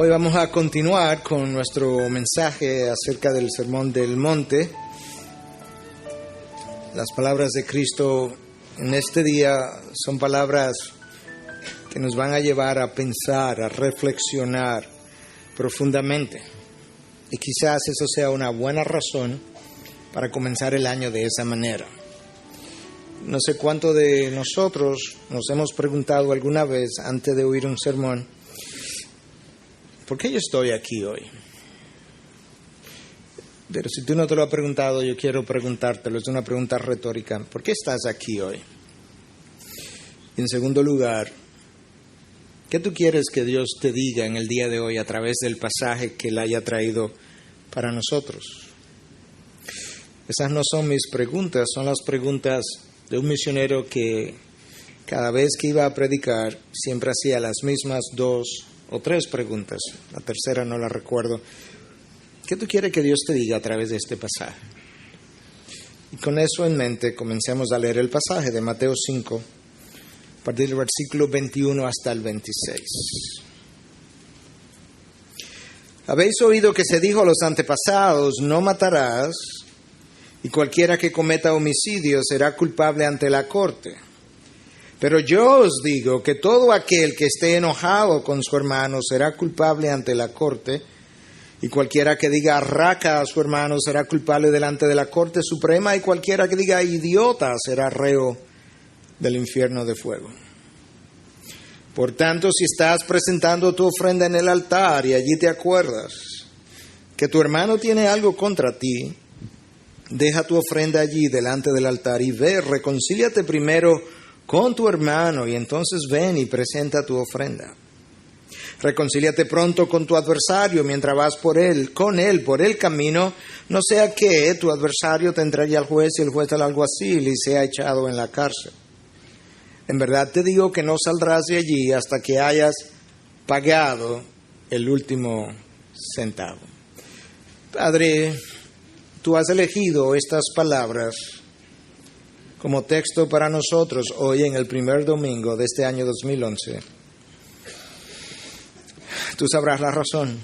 Hoy vamos a continuar con nuestro mensaje acerca del Sermón del Monte. Las palabras de Cristo en este día son palabras que nos van a llevar a pensar, a reflexionar profundamente. Y quizás eso sea una buena razón para comenzar el año de esa manera. No sé cuánto de nosotros nos hemos preguntado alguna vez antes de oír un sermón: ¿por qué yo estoy aquí hoy? Pero si tú no te lo has preguntado, yo quiero preguntártelo. Es una pregunta retórica. ¿Por qué estás aquí hoy? Y en segundo lugar, ¿qué tú quieres que Dios te diga en el día de hoy a través del pasaje que Él haya traído para nosotros? Esas no son mis preguntas, son las preguntas de un misionero que cada vez que iba a predicar siempre hacía las mismas 2 o 3 preguntas. La tercera no la recuerdo. ¿Qué tú quieres que Dios te diga a través de este pasaje? Y con eso en mente comencemos a leer el pasaje de Mateo 5, a partir del versículo 21 hasta el 26. Habéis oído que se dijo a los antepasados: no matarás, y cualquiera que cometa homicidio será culpable ante la corte. Pero yo os digo que todo aquel que esté enojado con su hermano será culpable ante la corte, y cualquiera que diga raca a su hermano será culpable delante de la corte suprema, y cualquiera que diga idiota será reo del infierno de fuego. Por tanto, si estás presentando tu ofrenda en el altar y allí te acuerdas que tu hermano tiene algo contra ti, deja tu ofrenda allí delante del altar y ve, reconcíliate primero con tu hermano y entonces ven y presenta tu ofrenda. Reconcíliate pronto con tu adversario mientras vas con él por el camino, no sea que tu adversario te entregue al juez y el juez al alguacil y sea echado en la cárcel. En verdad te digo que no saldrás de allí hasta que hayas pagado el último centavo. Padre, tú has elegido estas palabras como texto para nosotros hoy en el primer domingo de este año 2011. Tú sabrás la razón.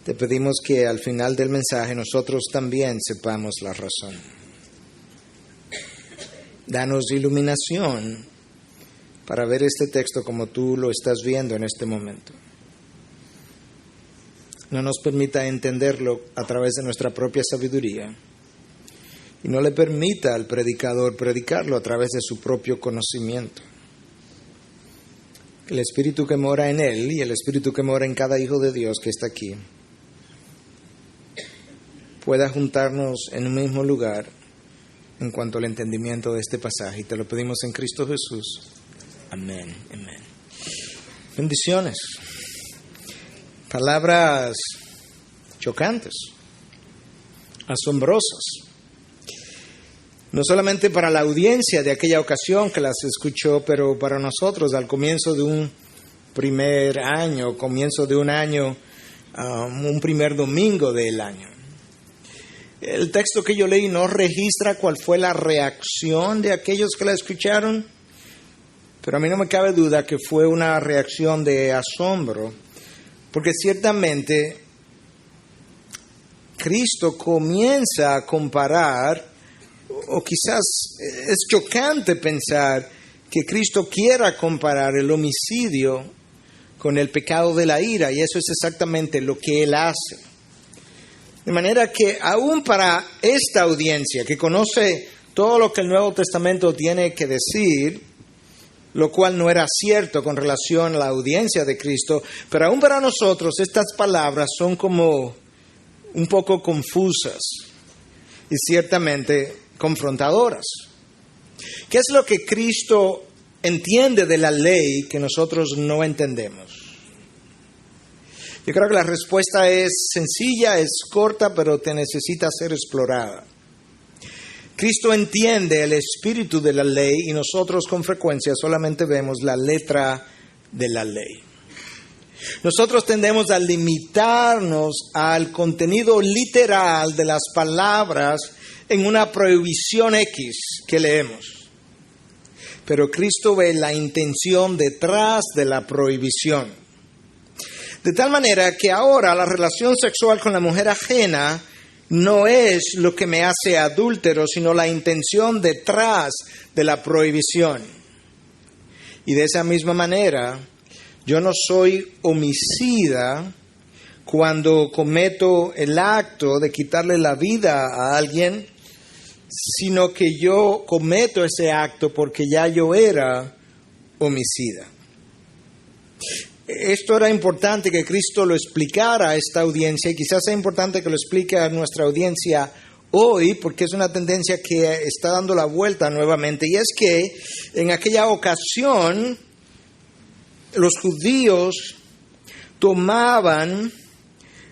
Te pedimos que al final del mensaje nosotros también sepamos la razón. Danos iluminación para ver este texto como tú lo estás viendo en este momento. No nos permita entenderlo a través de nuestra propia sabiduría. Y no le permita al predicador predicarlo a través de su propio conocimiento. El Espíritu que mora en él y el Espíritu que mora en cada hijo de Dios que está aquí pueda juntarnos en un mismo lugar en cuanto al entendimiento de este pasaje. Y te lo pedimos en Cristo Jesús. Amén. Amén. Bendiciones. Palabras chocantes, asombrosas. No solamente para la audiencia de aquella ocasión que las escuchó, pero para nosotros al comienzo de un primer año, comienzo de un año, un primer domingo del año. El texto que yo leí no registra cuál fue la reacción de aquellos que la escucharon, pero a mí no me cabe duda que fue una reacción de asombro, porque ciertamente Cristo comienza a comparar, o quizás es chocante pensar que Cristo quiera comparar el homicidio con el pecado de la ira, y eso es exactamente lo que Él hace. De manera que aún para esta audiencia que conoce todo lo que el Nuevo Testamento tiene que decir, lo cual no era cierto con relación a la audiencia de Cristo, pero aún para nosotros estas palabras son como un poco confusas y ciertamente confrontadoras. ¿Qué es lo que Cristo entiende de la ley que nosotros no entendemos? Yo creo que la respuesta es sencilla, es corta, pero te necesita ser explorada. Cristo entiende el espíritu de la ley y nosotros con frecuencia solamente vemos la letra de la ley. Nosotros tendemos a limitarnos al contenido literal de las palabras en una prohibición X que leemos. Pero Cristo ve la intención detrás de la prohibición. De tal manera que ahora la relación sexual con la mujer ajena no es lo que me hace adúltero, sino la intención detrás de la prohibición. Y de esa misma manera, yo no soy homicida cuando cometo el acto de quitarle la vida a alguien, sino que yo cometo ese acto porque ya yo era homicida. Esto era importante que Cristo lo explicara a esta audiencia, y quizás sea importante que lo explique a nuestra audiencia hoy, porque es una tendencia que está dando la vuelta nuevamente, y es que en aquella ocasión los judíos tomaban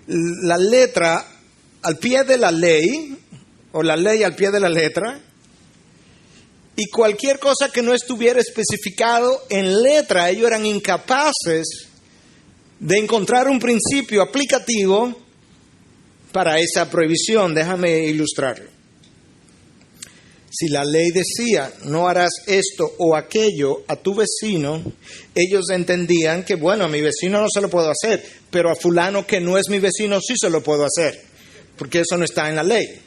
la letra al pie de la ley, o la ley al pie de la letra, y cualquier cosa que no estuviera especificado en letra, ellos eran incapaces de encontrar un principio aplicativo para esa prohibición. Déjame ilustrarlo. Si la ley decía, no harás esto o aquello a tu vecino, ellos entendían que, bueno, a mi vecino no se lo puedo hacer, pero a fulano que no es mi vecino sí se lo puedo hacer, porque eso no está en la ley.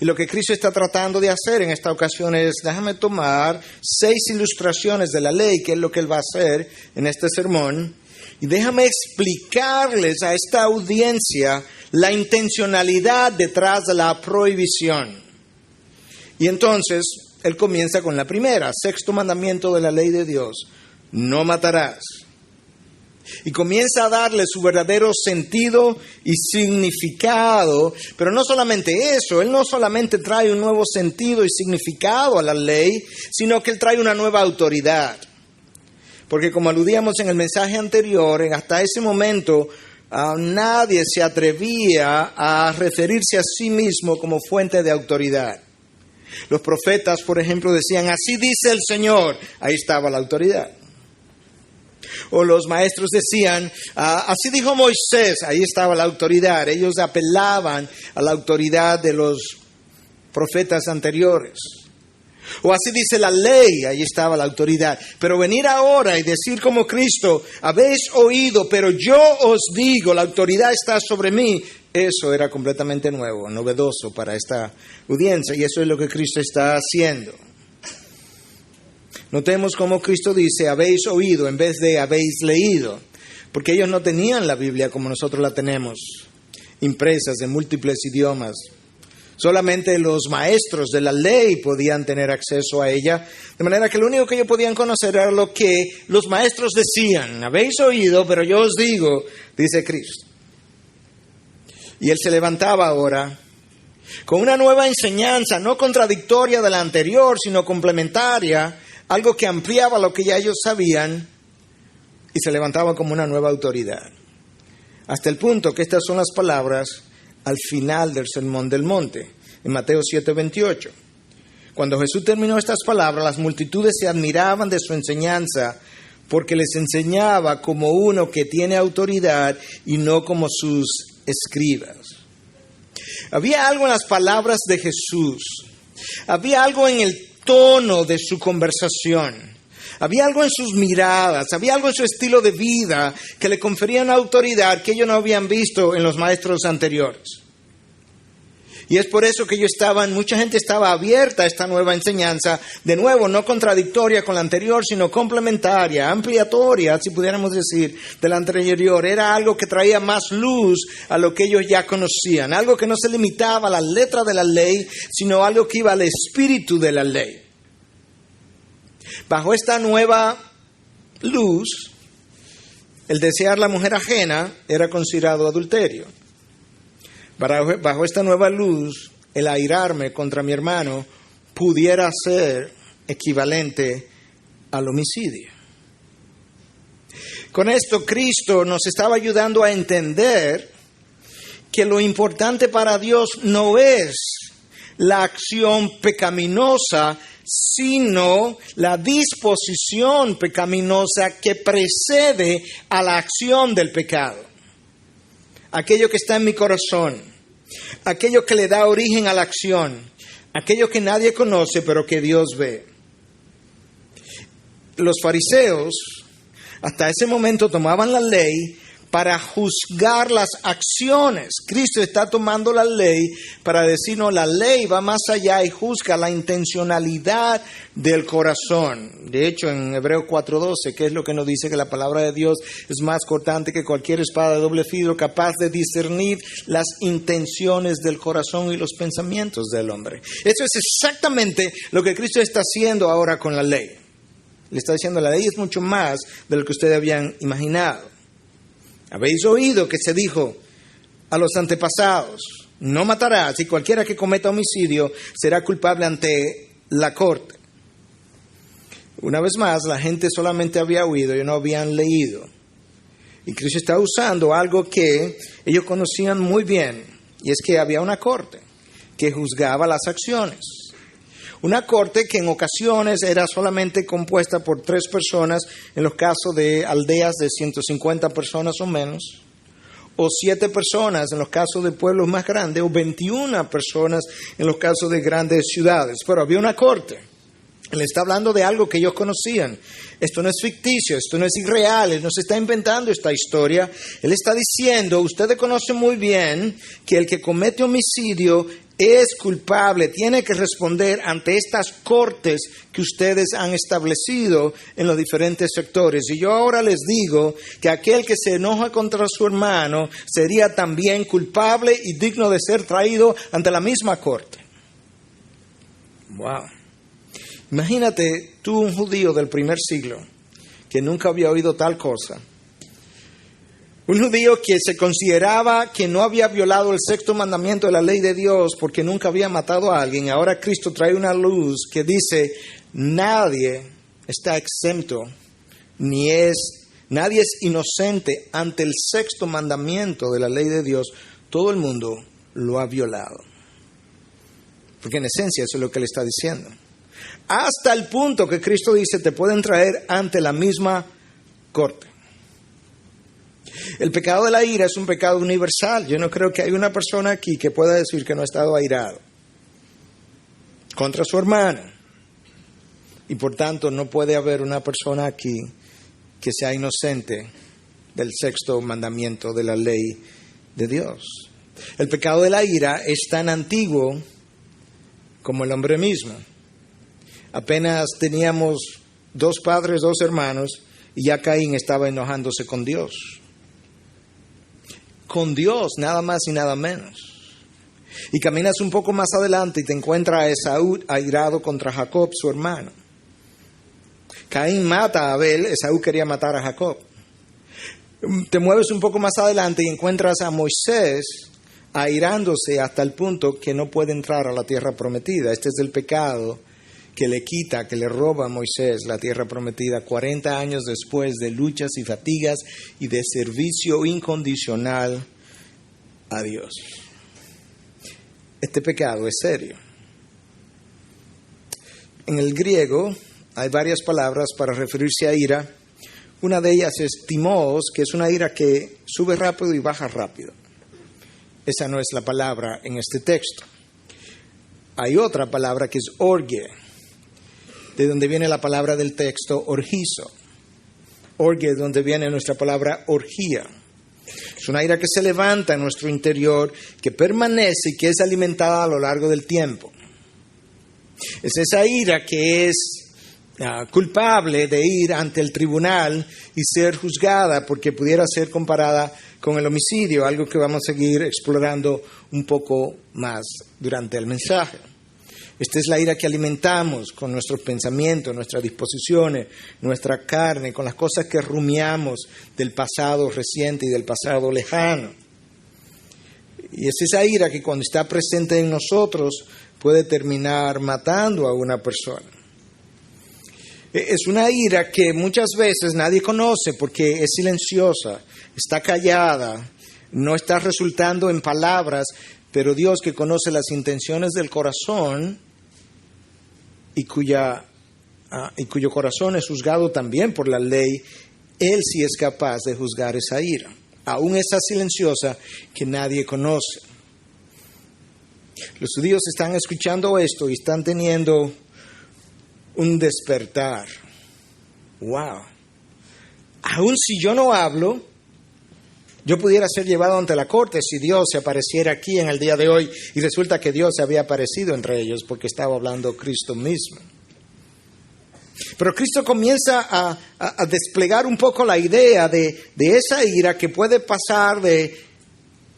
Y lo que Cristo está tratando de hacer en esta ocasión es, déjame tomar 6 ilustraciones de la ley, que es lo que Él va a hacer en este sermón, y déjame explicarles a esta audiencia la intencionalidad detrás de la prohibición. Y entonces, Él comienza con la primera, 6º mandamiento de la ley de Dios, no matarás. Y comienza a darle su verdadero sentido y significado. Pero no solamente eso, Él no solamente trae un nuevo sentido y significado a la ley, sino que Él trae una nueva autoridad. Porque como aludíamos en el mensaje anterior, hasta ese momento nadie se atrevía a referirse a sí mismo como fuente de autoridad. Los profetas, por ejemplo, decían, así dice el Señor. Ahí estaba la autoridad. O los maestros decían, así dijo Moisés, ahí estaba la autoridad. Ellos apelaban a la autoridad de los profetas anteriores. O así dice la ley, ahí estaba la autoridad. Pero venir ahora y decir como Cristo, habéis oído, pero yo os digo, la autoridad está sobre mí. Eso era completamente nuevo, novedoso para esta audiencia, y eso es lo que Cristo está haciendo. Notemos cómo Cristo dice, habéis oído en vez de habéis leído, porque ellos no tenían la Biblia como nosotros la tenemos, impresas en múltiples idiomas. Solamente los maestros de la ley podían tener acceso a ella, de manera que lo único que ellos podían conocer era lo que los maestros decían. Habéis oído, pero yo os digo, dice Cristo. Y Él se levantaba ahora con una nueva enseñanza, no contradictoria de la anterior, sino complementaria, algo que ampliaba lo que ya ellos sabían, y se levantaba como una nueva autoridad. Hasta el punto que estas son las palabras al final del Sermón del Monte, en Mateo 7:28. Cuando Jesús terminó estas palabras, las multitudes se admiraban de su enseñanza, porque les enseñaba como uno que tiene autoridad y no como sus escribas. Había algo en las palabras de Jesús, había algo en el tono de su conversación, había algo en sus miradas, había algo en su estilo de vida que le confería una autoridad que ellos no habían visto en los maestros anteriores. Y es por eso que mucha gente estaba abierta a esta nueva enseñanza, de nuevo, no contradictoria con la anterior, sino complementaria, ampliatoria, si pudiéramos decir, de la anterior. Era algo que traía más luz a lo que ellos ya conocían, algo que no se limitaba a la letra de la ley, sino algo que iba al espíritu de la ley. Bajo esta nueva luz, el desear la mujer ajena era considerado adulterio. Bajo esta nueva luz, el airarme contra mi hermano pudiera ser equivalente al homicidio. Con esto, Cristo nos estaba ayudando a entender que lo importante para Dios no es la acción pecaminosa, sino la disposición pecaminosa que precede a la acción del pecado. Aquello que está en mi corazón, aquello que le da origen a la acción, aquello que nadie conoce pero que Dios ve. Los fariseos Hasta ese momento tomaban la ley para juzgar las acciones. Cristo está tomando la ley para decirnos, la ley va más allá y juzga la intencionalidad del corazón. De hecho, en Hebreos 4:12, que es lo que nos dice que la palabra de Dios es más cortante que cualquier espada de doble filo, capaz de discernir las intenciones del corazón y los pensamientos del hombre. Eso es exactamente lo que Cristo está haciendo ahora con la ley. Le está diciendo, la ley es mucho más de lo que ustedes habían imaginado. Habéis oído que se dijo a los antepasados, no matarás, y cualquiera que cometa homicidio será culpable ante la corte. Una vez más, la gente solamente había oído y no habían leído. Y Cristo está usando algo que ellos conocían muy bien, y es que había una corte que juzgaba las acciones. Una corte que en ocasiones era solamente compuesta por 3 personas, en los casos de aldeas de 150 personas o menos, o 7 personas en los casos de pueblos más grandes, o 21 personas en los casos de grandes ciudades. Pero había una corte. Él está hablando de algo que ellos conocían. Esto no es ficticio, esto no es irreal, él no se está inventando esta historia. Él está diciendo, ustedes conocen muy bien que el que comete homicidio es culpable, tiene que responder ante estas cortes que ustedes han establecido en los diferentes sectores. Y yo ahora les digo que aquel que se enoja contra su hermano sería también culpable y digno de ser traído ante la misma corte. Wow. Imagínate tú, un judío del primer siglo, que nunca había oído tal cosa. Un judío que se consideraba que no había violado el 6º mandamiento de la ley de Dios porque nunca había matado a alguien. Ahora Cristo trae una luz que dice, nadie está exento, nadie es inocente ante el 6º mandamiento de la ley de Dios. Todo el mundo lo ha violado. Porque en esencia eso es lo que le está diciendo. Hasta el punto que Cristo dice, te pueden traer ante la misma corte. El pecado de la ira es un pecado universal. Yo no creo que hay una persona aquí que pueda decir que no ha estado airado contra su hermano. Y por tanto no puede haber una persona aquí que sea inocente del 6º mandamiento de la ley de Dios. El pecado de la ira es tan antiguo como el hombre mismo. Apenas teníamos 2 padres, 2 hermanos, y ya Caín estaba enojándose con Dios. Con Dios, nada más y nada menos. Y caminas un poco más adelante y te encuentras a Esaú airado contra Jacob, su hermano. Caín mata a Abel, Esaú quería matar a Jacob. Te mueves un poco más adelante y encuentras a Moisés airándose hasta el punto que no puede entrar a la tierra prometida. Este es el pecado que le quita, que le roba a Moisés la tierra prometida 40 años después de luchas y fatigas y de servicio incondicional a Dios. Este pecado es serio. En el griego hay varias palabras para referirse a ira. Una de ellas es timos, que es una ira que sube rápido y baja rápido. Esa no es la palabra en este texto. Hay otra palabra que es orge, de donde viene la palabra del texto orgizo. Orge, de donde viene nuestra palabra orgía. Es una ira que se levanta en nuestro interior, que permanece y que es alimentada a lo largo del tiempo. Es esa ira que es culpable de ir ante el tribunal y ser juzgada porque pudiera ser comparada con el homicidio, algo que vamos a seguir explorando un poco más durante el mensaje. Esta es la ira que alimentamos con nuestros pensamientos, nuestras disposiciones, nuestra carne, con las cosas que rumiamos del pasado reciente y del pasado lejano. Y es esa ira que cuando está presente en nosotros puede terminar matando a una persona. Es una ira que muchas veces nadie conoce porque es silenciosa, está callada, no está resultando en palabras, pero Dios, que conoce las intenciones del corazón y cuyo corazón es juzgado también por la ley, Él sí es capaz de juzgar esa ira, aún esa silenciosa que nadie conoce. Los judíos están escuchando esto y están teniendo un despertar. ¡Wow! aun si yo no hablo, yo pudiera ser llevado ante la corte si Dios se apareciera aquí en el día de hoy y resulta que Dios se había aparecido entre ellos porque estaba hablando Cristo mismo. Pero Cristo comienza a desplegar un poco la idea de esa ira que puede pasar de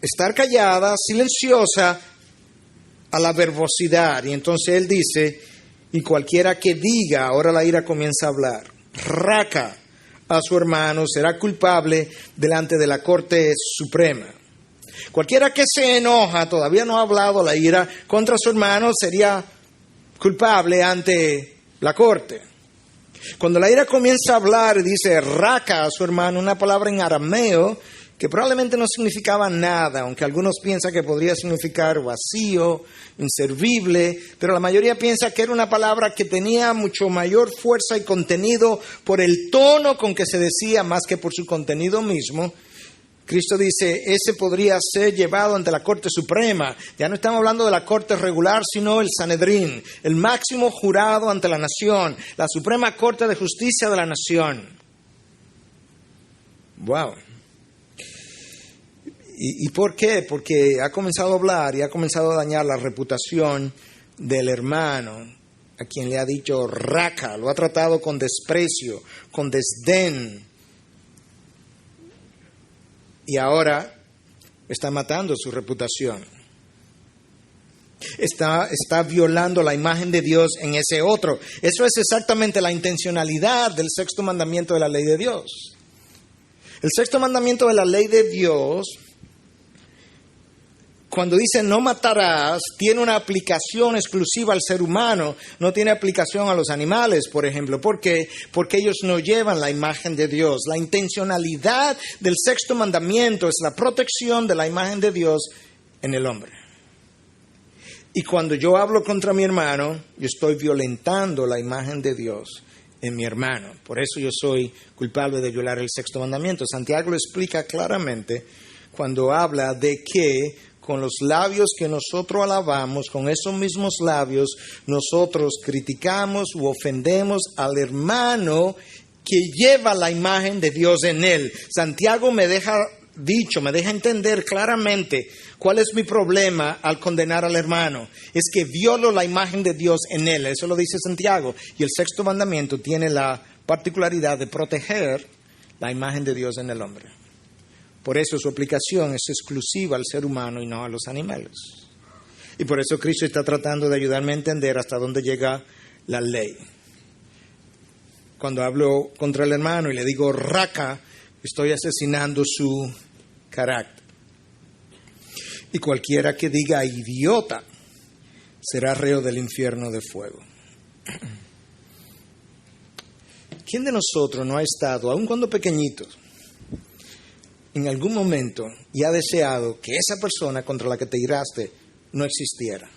estar callada, silenciosa, a la verbosidad. Y entonces Él dice, y cualquiera que diga, ahora la ira comienza a hablar, raca a su hermano, será culpable delante de la Corte Suprema. Cualquiera que se enoja, todavía no ha hablado la ira contra su hermano, sería culpable ante la Corte. Cuando la ira comienza a hablar y dice raca a su hermano, una palabra en arameo que probablemente no significaba nada, aunque algunos piensan que podría significar vacío, inservible, pero la mayoría piensa que era una palabra que tenía mucho mayor fuerza y contenido por el tono con que se decía más que por su contenido mismo. Cristo dice, ese podría ser llevado ante la Corte Suprema. Ya no estamos hablando de la Corte regular, sino el Sanedrín, el máximo jurado ante la nación, la Suprema Corte de Justicia de la nación. ¡Wow! ¿Y por qué? Porque ha comenzado a hablar y ha comenzado a dañar la reputación del hermano, a quien le ha dicho raca, lo ha tratado con desprecio, con desdén. Y ahora está matando su reputación. Está violando la imagen de Dios en ese otro. Eso es exactamente la intencionalidad del sexto mandamiento de la ley de Dios. El sexto mandamiento de la ley de Dios, cuando dice no matarás, tiene una aplicación exclusiva al ser humano, no tiene aplicación a los animales, por ejemplo. ¿Por qué? Porque ellos no llevan la imagen de Dios. La intencionalidad del sexto mandamiento es la protección de la imagen de Dios en el hombre. Y cuando yo hablo contra mi hermano, yo estoy violentando la imagen de Dios en mi hermano. Por eso yo soy culpable de violar el sexto mandamiento. Santiago lo explica claramente cuando habla de que con los labios que nosotros alabamos, con esos mismos labios, nosotros criticamos u ofendemos al hermano que lleva la imagen de Dios en él. Santiago me deja entender claramente cuál es mi problema al condenar al hermano. Es que violo la imagen de Dios en él. Eso lo dice Santiago. Y el sexto mandamiento tiene la particularidad de proteger la imagen de Dios en el hombre. Por eso su aplicación es exclusiva al ser humano y no a los animales. Y por eso Cristo está tratando de ayudarme a entender hasta dónde llega la ley. Cuando hablo contra el hermano y le digo raca, estoy asesinando su carácter. Y cualquiera que diga idiota será reo del infierno de fuego. ¿Quién de nosotros no ha estado, aun cuando pequeñitos, en algún momento y ha deseado que esa persona contra la que te iraste no existiera?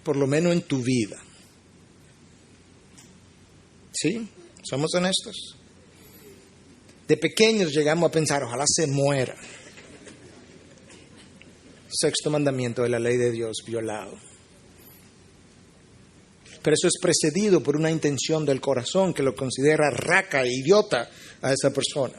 Por lo menos en tu vida. ¿Sí? ¿Somos honestos? De pequeños llegamos a pensar, ojalá se muera. Sexto mandamiento de la ley de Dios violado. Pero eso es precedido por una intención del corazón que lo considera raca e idiota a esa persona.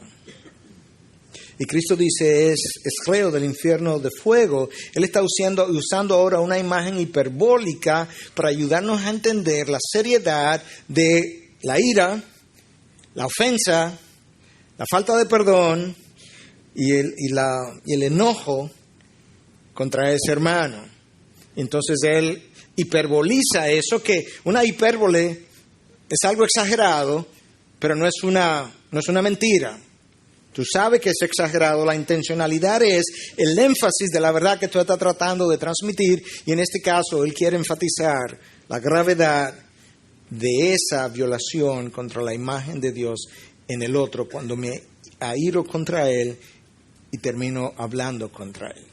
Y Cristo dice, es reo del infierno de fuego. Él está usando ahora una imagen hiperbólica para ayudarnos a entender la seriedad de la ira, la ofensa, la falta de perdón y el enojo contra ese hermano. Entonces él hiperboliza eso, que una hipérbole es algo exagerado, pero no es una mentira. Tú sabes que es exagerado, la intencionalidad es el énfasis de la verdad que tú estás tratando de transmitir, y en este caso él quiere enfatizar la gravedad de esa violación contra la imagen de Dios en el otro cuando me airo contra él y termino hablando contra él.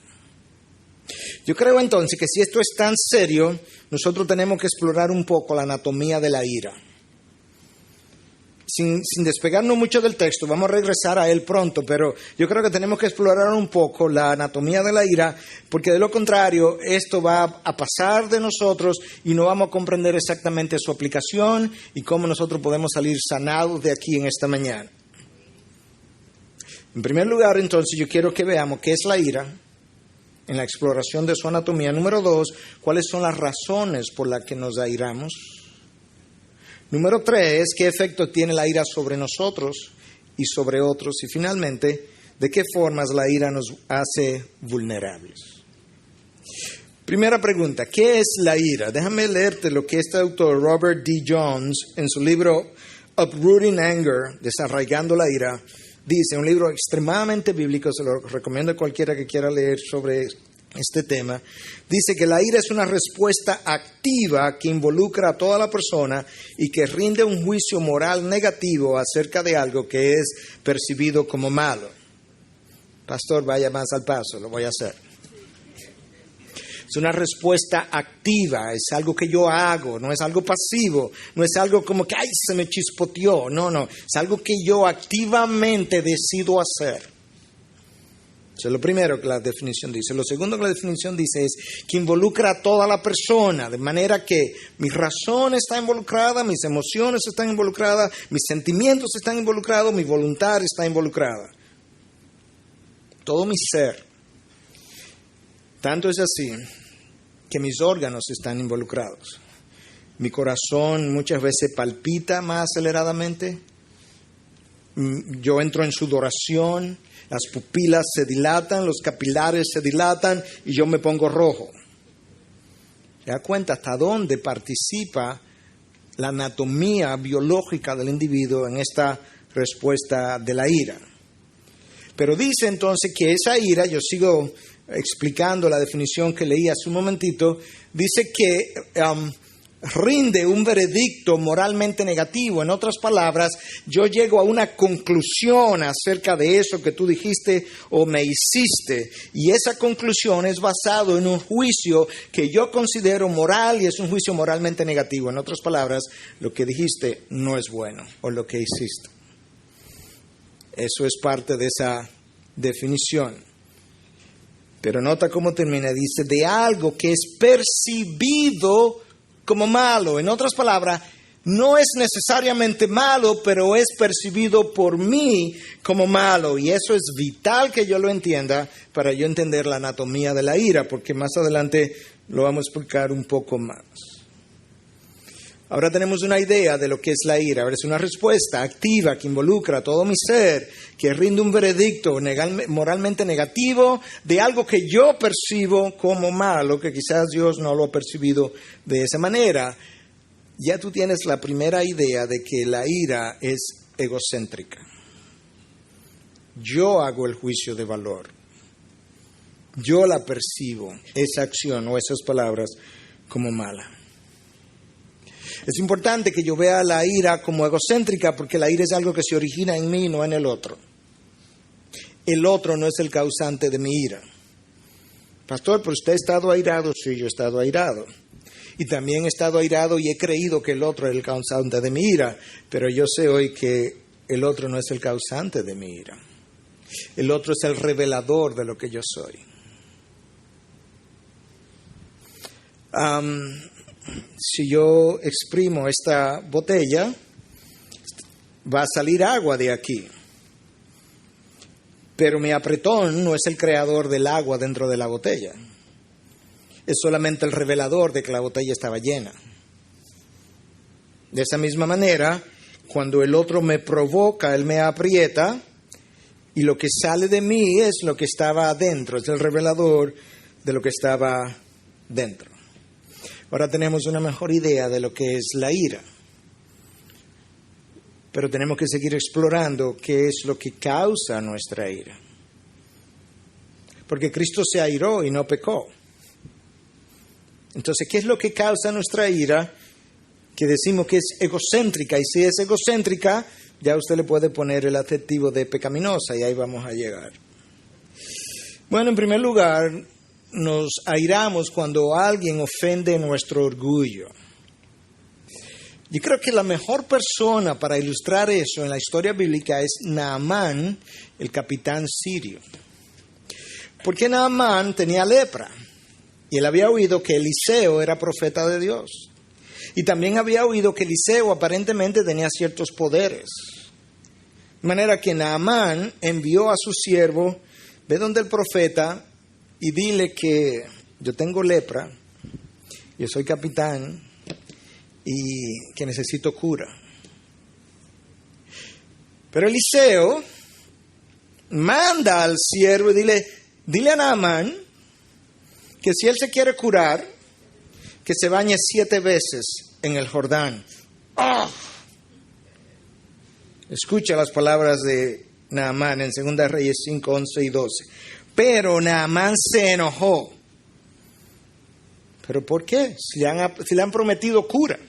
Yo creo entonces que si esto es tan serio, nosotros tenemos que explorar un poco la anatomía de la ira. sin despegarnos mucho del texto, vamos a regresar a él pronto, pero yo creo que tenemos que explorar un poco la anatomía de la ira, porque de lo contrario, esto va a pasar de nosotros y no vamos a comprender exactamente su aplicación y cómo nosotros podemos salir sanados de aquí en esta mañana. En primer lugar, entonces, yo quiero que veamos qué es la ira en la exploración de su anatomía. Número 2, cuáles son las razones por las que nos airamos. Número 3, qué efecto tiene la ira sobre nosotros y sobre otros. Y finalmente, de qué formas la ira nos hace vulnerables. Primera pregunta, ¿qué es la ira? Déjame leerte lo que este autor, Robert D. Jones, en su libro Uprooting Anger, Desarraigando la ira, dice, un libro extremadamente bíblico, se lo recomiendo a cualquiera que quiera leer sobre este tema, dice que la ira es una respuesta activa que involucra a toda la persona y que rinde un juicio moral negativo acerca de algo que es percibido como malo. Pastor, vaya más al paso, lo voy a hacer. Es una respuesta activa, es algo que yo hago, no es algo pasivo, no es algo como que, ay, se me chispoteó, no, es algo que yo activamente decido hacer. Eso es lo primero que la definición dice. Lo segundo que la definición dice es que involucra a toda la persona, de manera que mi razón está involucrada, mis emociones están involucradas, mis sentimientos están involucrados, mi voluntad está involucrada. Todo mi ser. Tanto es así que mis órganos están involucrados. Mi corazón muchas veces palpita más aceleradamente. Yo entro en sudoración. Las pupilas se dilatan, los capilares se dilatan y yo me pongo rojo. ¿Se da cuenta hasta dónde participa la anatomía biológica del individuo en esta respuesta de la ira? Pero dice entonces que esa ira, yo sigo explicando la definición que leí hace un momentito, dice que rinde un veredicto moralmente negativo. En otras palabras, yo llego a una conclusión acerca de eso que tú dijiste o me hiciste, y esa conclusión es basado en un juicio que yo considero moral y es un juicio moralmente negativo. En otras palabras, lo que dijiste no es bueno o lo que hiciste. Eso es parte de esa definición. Pero nota cómo termina, dice, de algo que es percibido como malo. En otras palabras, no es necesariamente malo, pero es percibido por mí como malo. Y eso es vital que yo lo entienda para yo entender la anatomía de la ira, porque más adelante lo vamos a explicar un poco más. Ahora tenemos una idea de lo que es la ira. Ahora es una respuesta activa que involucra a todo mi ser, que rinde un veredicto moralmente negativo de algo que yo percibo como malo, que quizás Dios no lo ha percibido de esa manera. Ya tú tienes la primera idea de que la ira es egocéntrica. Yo hago el juicio de valor. Yo la percibo, esa acción o esas palabras, como mala. Es importante que yo vea la ira como egocéntrica, porque la ira es algo que se origina en mí, no en el otro. El otro no es el causante de mi ira. Pastor, ¿pero usted ha estado airado? Sí, yo he estado airado. Y también he estado airado y he creído que el otro es el causante de mi ira. Pero yo sé hoy que el otro no es el causante de mi ira. El otro es el revelador de lo que yo soy. Si yo exprimo esta botella, va a salir agua de aquí. Pero mi apretón no es el creador del agua dentro de la botella. Es solamente el revelador de que la botella estaba llena. De esa misma manera, cuando el otro me provoca, él me aprieta, y lo que sale de mí es lo que estaba adentro, es el revelador de lo que estaba dentro. Ahora tenemos una mejor idea de lo que es la ira. Pero tenemos que seguir explorando qué es lo que causa nuestra ira. Porque Cristo se airó y no pecó. Entonces, ¿qué es lo que causa nuestra ira? Que decimos que es egocéntrica. Y si es egocéntrica, ya usted le puede poner el adjetivo de pecaminosa y ahí vamos a llegar. Bueno, en primer lugar, nos airamos cuando alguien ofende nuestro orgullo. Yo creo que la mejor persona para ilustrar eso en la historia bíblica es Naamán, el capitán sirio. Porque Naamán tenía lepra y él había oído que Eliseo era profeta de Dios. Y también había oído que Eliseo aparentemente tenía ciertos poderes. De manera que Naamán envió a su siervo, ve donde el profeta y dile que yo tengo lepra, yo soy capitán y que necesito cura. Pero Eliseo manda al siervo y dile a Naamán que si él se quiere curar, que se bañe 7 veces en el Jordán. ¡Oh! Escucha las palabras de Naamán en 2 Reyes 5, 11 y 12. Pero Naamán se enojó. ¿Pero por qué? Si le han prometido cura.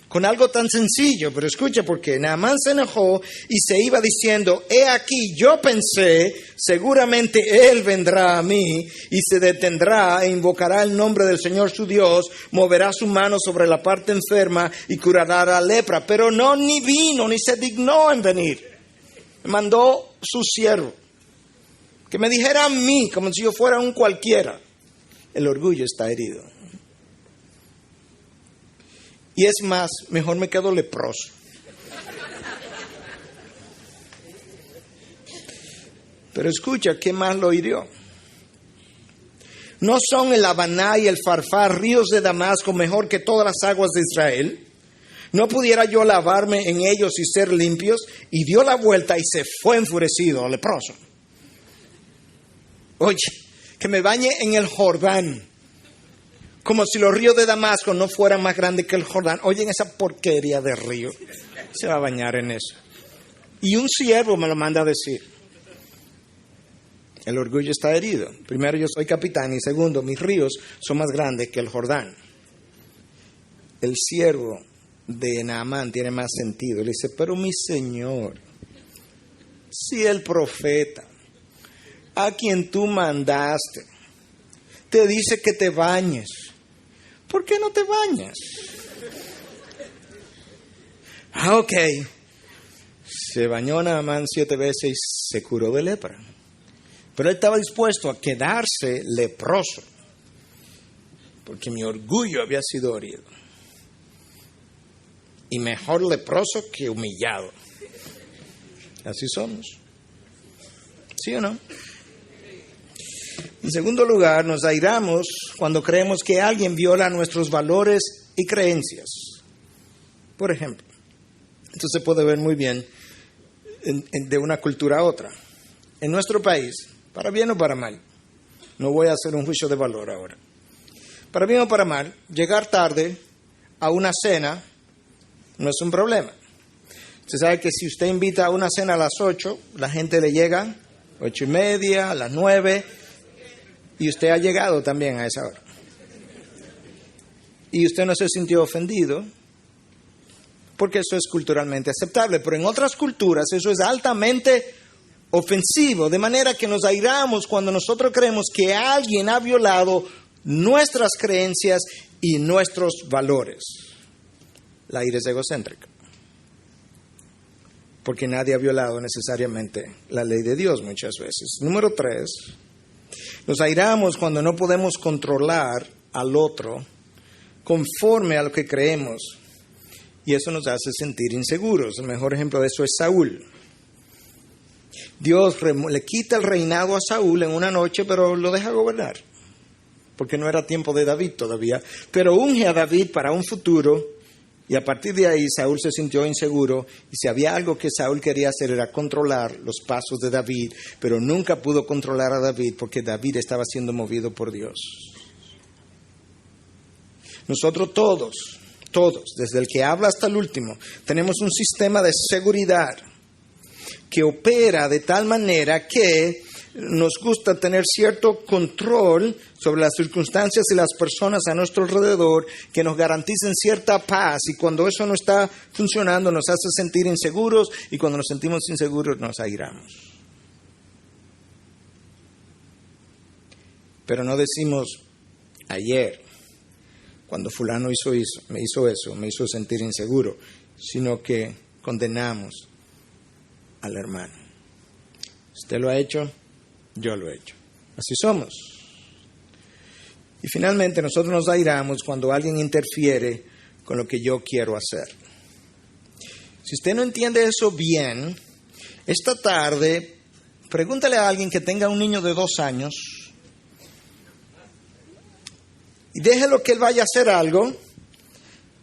Con algo tan sencillo, pero escucha por qué. Naamán se enojó y se iba diciendo, he aquí, yo pensé, seguramente él vendrá a mí y se detendrá e invocará el nombre del Señor su Dios, moverá su mano sobre la parte enferma y curará la lepra. Pero no, ni vino, ni se dignó en venir. Mandó su siervo, que me dijera a mí, como si yo fuera un cualquiera. El orgullo está herido. Y es más, mejor me quedo leproso. Pero escucha, ¿qué más lo hirió? ¿No son el Habaná y el Farfar, ríos de Damasco, mejor que todas las aguas de Israel? ¿No pudiera yo lavarme en ellos y ser limpios? Y dio la vuelta y se fue enfurecido, leproso. Oye, que me bañe en el Jordán, como si los ríos de Damasco no fueran más grandes que el Jordán. Oyen esa porquería de río. Se va a bañar en eso. Y un siervo me lo manda a decir. El orgullo está herido. Primero, yo soy capitán. Y segundo, mis ríos son más grandes que el Jordán. El siervo de Naamán tiene más sentido. Le dice, pero mi señor, si el profeta a quien tú mandaste te dice que te bañes, ¿por qué no te bañas? Ok. Se bañó Naamán 7 veces y se curó de lepra. Pero él estaba dispuesto a quedarse leproso, porque mi orgullo había sido herido. Y mejor leproso que humillado. Así somos. ¿Sí o no? En segundo lugar, nos airamos cuando creemos que alguien viola nuestros valores y creencias. Por ejemplo, esto se puede ver muy bien de una cultura a otra. En nuestro país, para bien o para mal, no voy a hacer un juicio de valor ahora. Para bien o para mal, llegar tarde a una cena no es un problema. Usted sabe que si usted invita a una cena a las 8, la gente le llega 8:30, a las 9, y usted ha llegado también a esa hora. Y usted no se sintió ofendido, porque eso es culturalmente aceptable. Pero en otras culturas eso es altamente ofensivo, de manera que nos airamos cuando nosotros creemos que alguien ha violado nuestras creencias y nuestros valores. La ira es egocéntrica, porque nadie ha violado necesariamente la ley de Dios muchas veces. Número 3, nos airamos cuando no podemos controlar al otro conforme a lo que creemos, y eso nos hace sentir inseguros. El mejor ejemplo de eso es Saúl. Dios le quita el reinado a Saúl en una noche, pero lo deja gobernar, porque no era tiempo de David todavía. Pero unge a David para un futuro, y a partir de ahí Saúl se sintió inseguro, y si había algo que Saúl quería hacer era controlar los pasos de David, pero nunca pudo controlar a David porque David estaba siendo movido por Dios. Nosotros todos, desde el que habla hasta el último, tenemos un sistema de seguridad que opera de tal manera que nos gusta tener cierto control sobre las circunstancias y las personas a nuestro alrededor que nos garanticen cierta paz, y cuando eso no está funcionando nos hace sentir inseguros, y cuando nos sentimos inseguros nos airamos. Pero no decimos ayer cuando fulano me hizo sentir inseguro, sino que condenamos al hermano. Usted lo ha hecho, yo lo he hecho. Así somos. Y finalmente nosotros nos airamos cuando alguien interfiere con lo que yo quiero hacer. Si usted no entiende eso bien, esta tarde pregúntale a alguien que tenga un niño de 2 años y déjelo que él vaya a hacer algo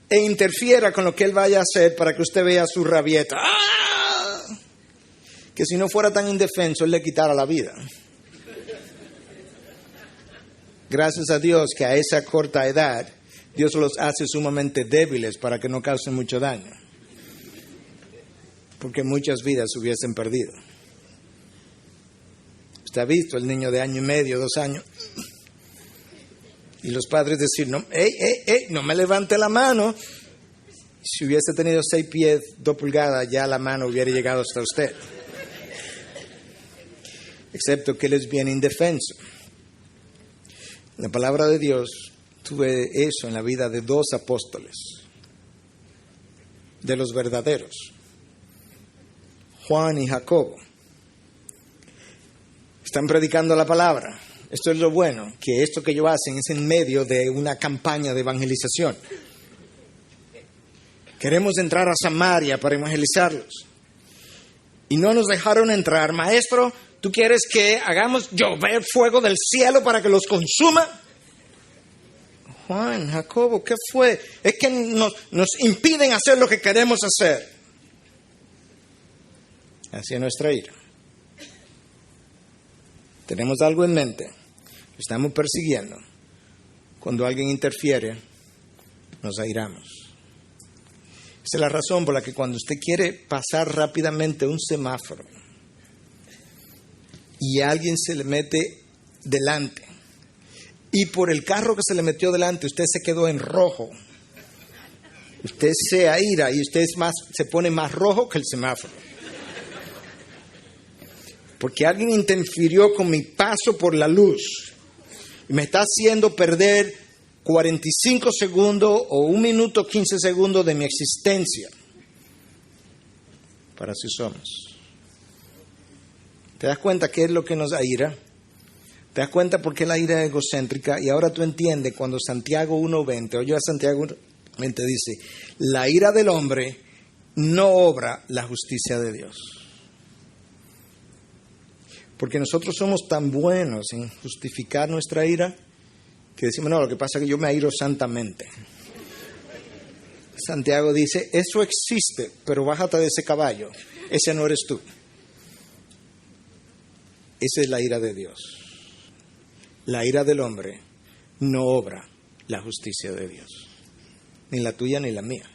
e interfiera con lo que él vaya a hacer para que usted vea su rabieta. ¡Ah! Que si no fuera tan indefenso, él le quitara la vida. Gracias a Dios que a esa corta edad, Dios los hace sumamente débiles para que no causen mucho daño. Porque muchas vidas se hubiesen perdido. Usted ha visto el niño de 1 año y medio, 2 años. Y los padres decir, no, no me levante la mano. Si hubiese tenido 6 pies, 2 pulgadas, ya la mano hubiera llegado hasta usted. Excepto que él es bien indefenso. La palabra de Dios, tuve eso en la vida de 2 apóstoles, de los verdaderos, Juan y Jacobo. Están predicando la palabra. Esto es lo bueno, que esto que ellos hacen es en medio de una campaña de evangelización. Queremos entrar a Samaria para evangelizarlos. Y no nos dejaron entrar. Maestro, ¿tú quieres que hagamos llover fuego del cielo para que los consuma? Juan, Jacobo, ¿qué fue? Es que nos impiden hacer lo que queremos hacer. Así es nuestra ira. Tenemos algo en mente. Lo estamos persiguiendo. Cuando alguien interfiere, nos airamos. Esa es la razón por la que cuando usted quiere pasar rápidamente un semáforo y alguien se le mete delante y por el carro que se le metió delante usted se quedó en rojo, usted se aira y usted se pone más rojo que el semáforo. Porque alguien interfirió con mi paso por la luz y me está haciendo perder 45 segundos o 1 minuto 15 segundos de mi existencia. Para así somos. ¿Te das cuenta qué es lo que nos aira? ¿Te das cuenta por qué la ira es egocéntrica? Y ahora tú entiendes cuando Santiago 1:20, oye a Santiago 1:20 dice, la ira del hombre no obra la justicia de Dios. Porque nosotros somos tan buenos en justificar nuestra ira que decimos, no, lo que pasa es que yo me airo santamente. Santiago dice, eso existe, pero bájate de ese caballo. Ese no eres tú. Esa es la ira de Dios. La ira del hombre no obra la justicia de Dios. Ni la tuya ni la mía.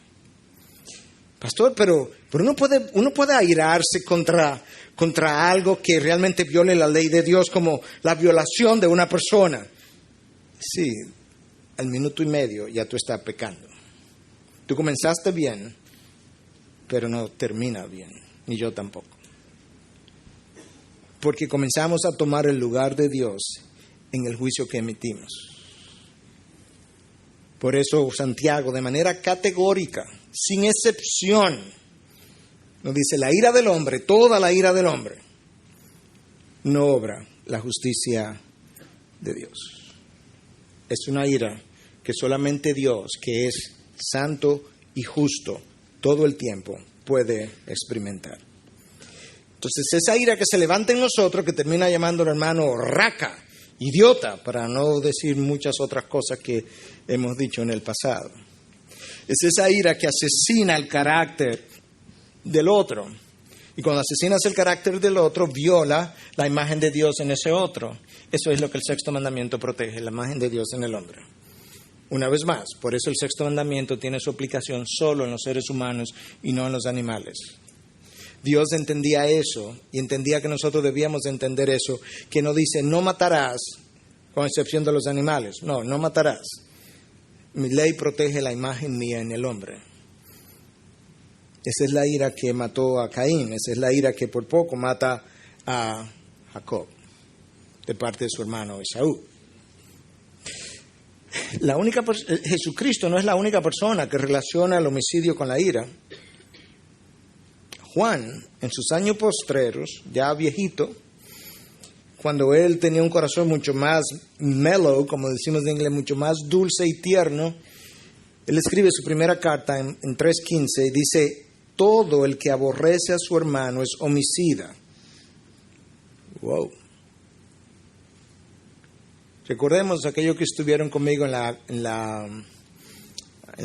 Pastor, pero uno puede airarse contra algo que realmente viole la ley de Dios, como la violación de una persona. Sí, al 1.5 minutos ya tú estás pecando. Tú comenzaste bien, pero no termina bien, ni yo tampoco. Porque comenzamos a tomar el lugar de Dios en el juicio que emitimos. Por eso Santiago, de manera categórica, sin excepción, nos dice, la ira del hombre, toda la ira del hombre, no obra la justicia de Dios. Es una ira que solamente Dios, que es santo y justo todo el tiempo, puede experimentar. Entonces, esa ira que se levanta en nosotros, que termina llamando al hermano raca, idiota, para no decir muchas otras cosas que hemos dicho en el pasado. Es esa ira que asesina el carácter del otro. Y cuando asesinas el carácter del otro, viola la imagen de Dios en ese otro. Eso es lo que el 6º mandamiento protege, la imagen de Dios en el hombre. Una vez más, por eso el 6º mandamiento tiene su aplicación solo en los seres humanos y no en los animales. Dios entendía eso y entendía que nosotros debíamos entender eso, que no dice no matarás, con excepción de los animales. No, no matarás. Mi ley protege la imagen mía en el hombre. Esa es la ira que mató a Caín, esa es la ira que por poco mata a Jacob, de parte de su hermano Esaú. Jesucristo no es la única persona que relaciona el homicidio con la ira. Juan, en sus años postreros, ya viejito, cuando él tenía un corazón mucho más mellow, como decimos en inglés, mucho más dulce y tierno, él escribe su primera carta en 3:15 y dice: todo el que aborrece a su hermano es homicida. Wow. Recordemos aquellos que estuvieron conmigo en la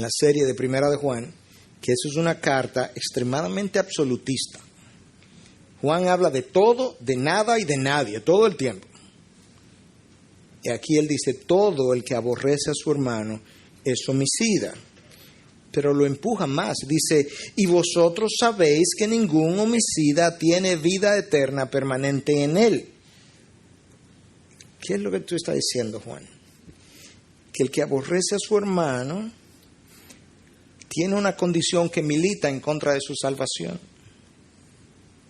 serie de Primera de Juan, que eso es una carta extremadamente absolutista. Juan habla de todo, de nada y de nadie, todo el tiempo. Y aquí él dice: todo el que aborrece a su hermano es homicida. Pero lo empuja más, dice: y vosotros sabéis que ningún homicida tiene vida eterna permanente en él. ¿Qué es lo que tú estás diciendo, Juan? Que el que aborrece a su hermano tiene una condición que milita en contra de su salvación.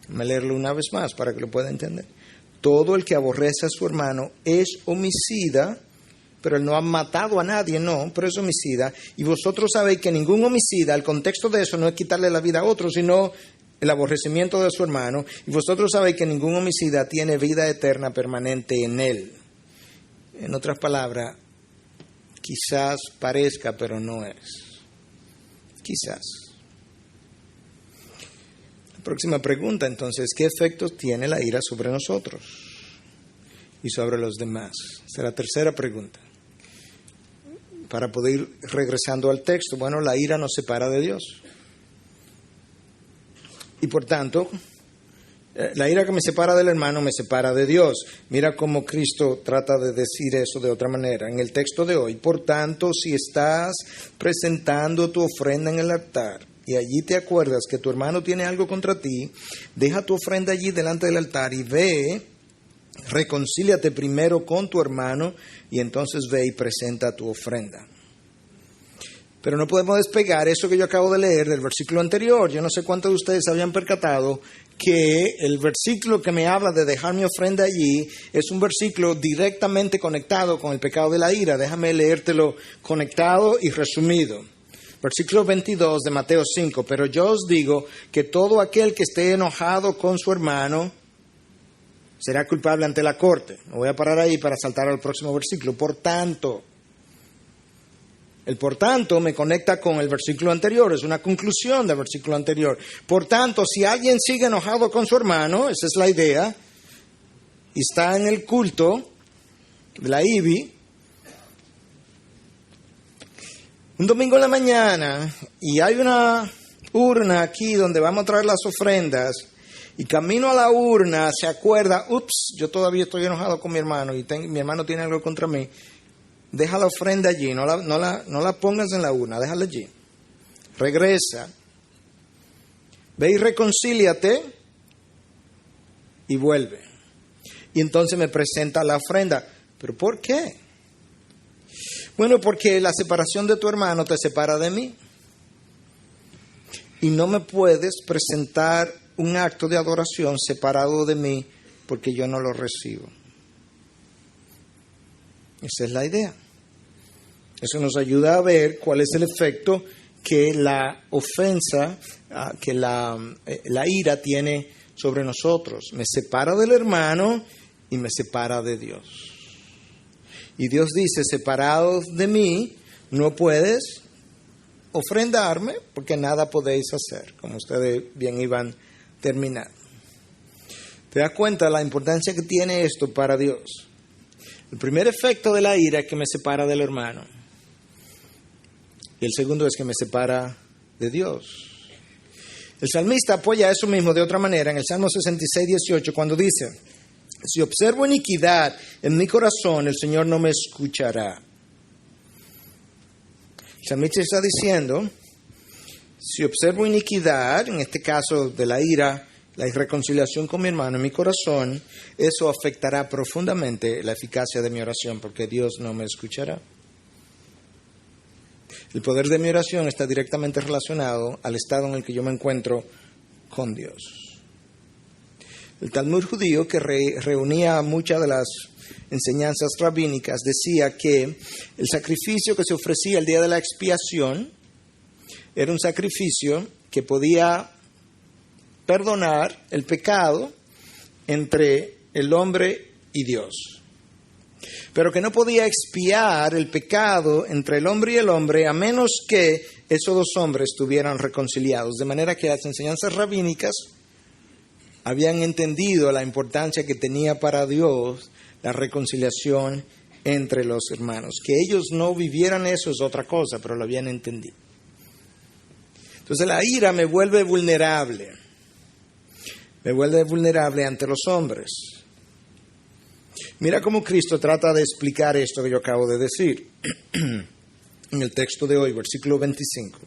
Déjame leerlo una vez más para que lo pueda entender. Todo el que aborrece a su hermano es homicida, pero él no ha matado a nadie, no, pero es homicida. Y vosotros sabéis que ningún homicida, el contexto de eso no es quitarle la vida a otro, sino el aborrecimiento de su hermano. Y vosotros sabéis que ningún homicida tiene vida eterna permanente en él. En otras palabras, quizás parezca, pero no es. Quizás. La próxima pregunta, entonces: ¿qué efectos tiene la ira sobre nosotros y sobre los demás? Esa es la tercera pregunta. Para poder ir regresando al texto, bueno, la ira nos separa de Dios. Y por tanto, la ira que me separa del hermano me separa de Dios. Mira cómo Cristo trata de decir eso de otra manera en el texto de hoy. Por tanto, si estás presentando tu ofrenda en el altar y allí te acuerdas que tu hermano tiene algo contra ti, deja tu ofrenda allí delante del altar y ve, reconcíliate primero con tu hermano y entonces ve y presenta tu ofrenda. Pero no podemos despegar eso que yo acabo de leer del versículo anterior. Yo no sé cuántos de ustedes habían percatado que el versículo que me habla de dejar mi ofrenda allí es un versículo directamente conectado con el pecado de la ira. Déjame leértelo conectado y resumido. Versículo 22 de Mateo 5. Pero yo os digo que todo aquel que esté enojado con su hermano será culpable ante la corte. Me voy a parar ahí para saltar al próximo versículo. Por tanto, el por tanto me conecta con el versículo anterior, es una conclusión del versículo anterior. Por tanto, si alguien sigue enojado con su hermano, esa es la idea, y está en el culto de la IBI, un domingo en la mañana, y hay una urna aquí donde vamos a traer las ofrendas, y camino a la urna se acuerda: ups, yo todavía estoy enojado con mi hermano, y mi hermano tiene algo contra mí. Deja la ofrenda allí, no la pongas en la urna, déjala allí. Regresa, ve y reconcíliate y vuelve. Y entonces me presenta la ofrenda. ¿Pero por qué? Bueno, porque la separación de tu hermano te separa de mí. Y no me puedes presentar un acto de adoración separado de mí porque yo no lo recibo. Esa es la idea. Eso nos ayuda a ver cuál es el efecto que la ofensa, que la ira tiene sobre nosotros. Me separa del hermano y me separa de Dios. Y Dios dice: separados de mí no puedes ofrendarme porque nada podéis hacer, como ustedes bien iban a terminar. ¿Te das cuenta de la importancia que tiene esto para Dios? El primer efecto de la ira es que me separa del hermano. Y el segundo es que me separa de Dios. El salmista apoya eso mismo de otra manera en el Salmo 66, 18, cuando dice: si observo iniquidad en mi corazón, el Señor no me escuchará. El salmista está diciendo: si observo iniquidad, en este caso de la ira, la irreconciliación con mi hermano en mi corazón, eso afectará profundamente la eficacia de mi oración, porque Dios no me escuchará. El poder de mi oración está directamente relacionado al estado en el que yo me encuentro con Dios. El Talmud judío, que reunía muchas de las enseñanzas rabínicas, decía que el sacrificio que se ofrecía el día de la expiación era un sacrificio que podía perdonar el pecado entre el hombre y Dios, pero que no podía expiar el pecado entre el hombre y el hombre a menos que esos dos hombres estuvieran reconciliados. De manera que las enseñanzas rabínicas habían entendido la importancia que tenía para Dios la reconciliación entre los hermanos. Que ellos no vivieran eso es otra cosa, pero lo habían entendido. Entonces la ira me vuelve vulnerable. Me vuelve vulnerable ante los hombres. Mira cómo Cristo trata de explicar esto que yo acabo de decir. En el texto de hoy, versículo 25.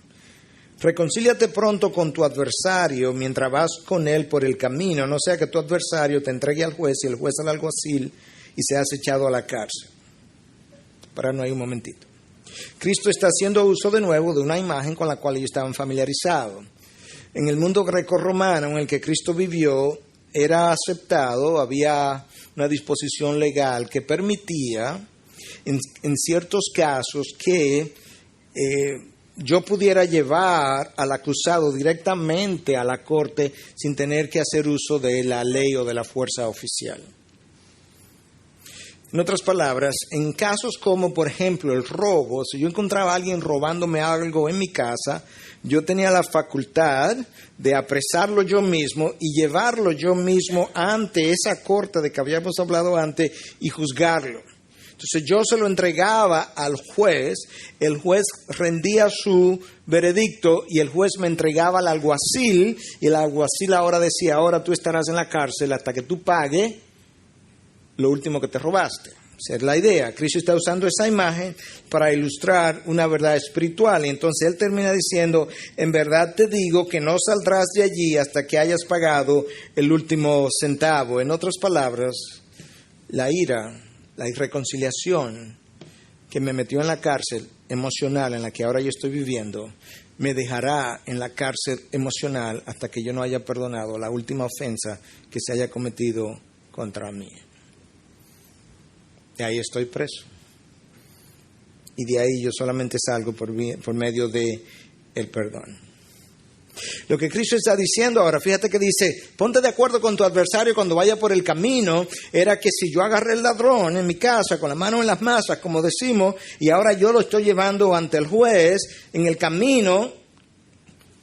Reconcíliate pronto con tu adversario mientras vas con él por el camino, no sea que tu adversario te entregue al juez y el juez al alguacil y seas echado a la cárcel. Pararnos ahí un momentito. Cristo está haciendo uso de nuevo de una imagen con la cual ellos estaban familiarizados. En el mundo grecorromano en el que Cristo vivió, era aceptado, había una disposición legal que permitía, en ciertos casos, que yo pudiera llevar al acusado directamente a la corte sin tener que hacer uso de la ley o de la fuerza oficial. En otras palabras, en casos como, por ejemplo, el robo, si yo encontraba a alguien robándome algo en mi casa, yo tenía la facultad de apresarlo yo mismo y llevarlo yo mismo ante esa corte de que habíamos hablado antes y juzgarlo. Entonces yo se lo entregaba al juez, el juez rendía su veredicto y el juez me entregaba al alguacil y el alguacil ahora decía, ahora tú estarás en la cárcel hasta que tú pagues lo último que te robaste. Esa es la idea. Cristo está usando esa imagen para ilustrar una verdad espiritual. Y entonces Él termina diciendo, en verdad te digo que no saldrás de allí hasta que hayas pagado el último centavo. En otras palabras, la ira, la irreconciliación que me metió en la cárcel emocional en la que ahora yo estoy viviendo, me dejará en la cárcel emocional hasta que yo no haya perdonado la última ofensa que se haya cometido contra mí. Y ahí estoy preso. Y de ahí yo solamente salgo por medio de el perdón. Lo que Cristo está diciendo ahora, fíjate que dice, ponte de acuerdo con tu adversario cuando vaya por el camino, era que si yo agarré el ladrón en mi casa con la mano en las masas, como decimos, y ahora yo lo estoy llevando ante el juez en el camino,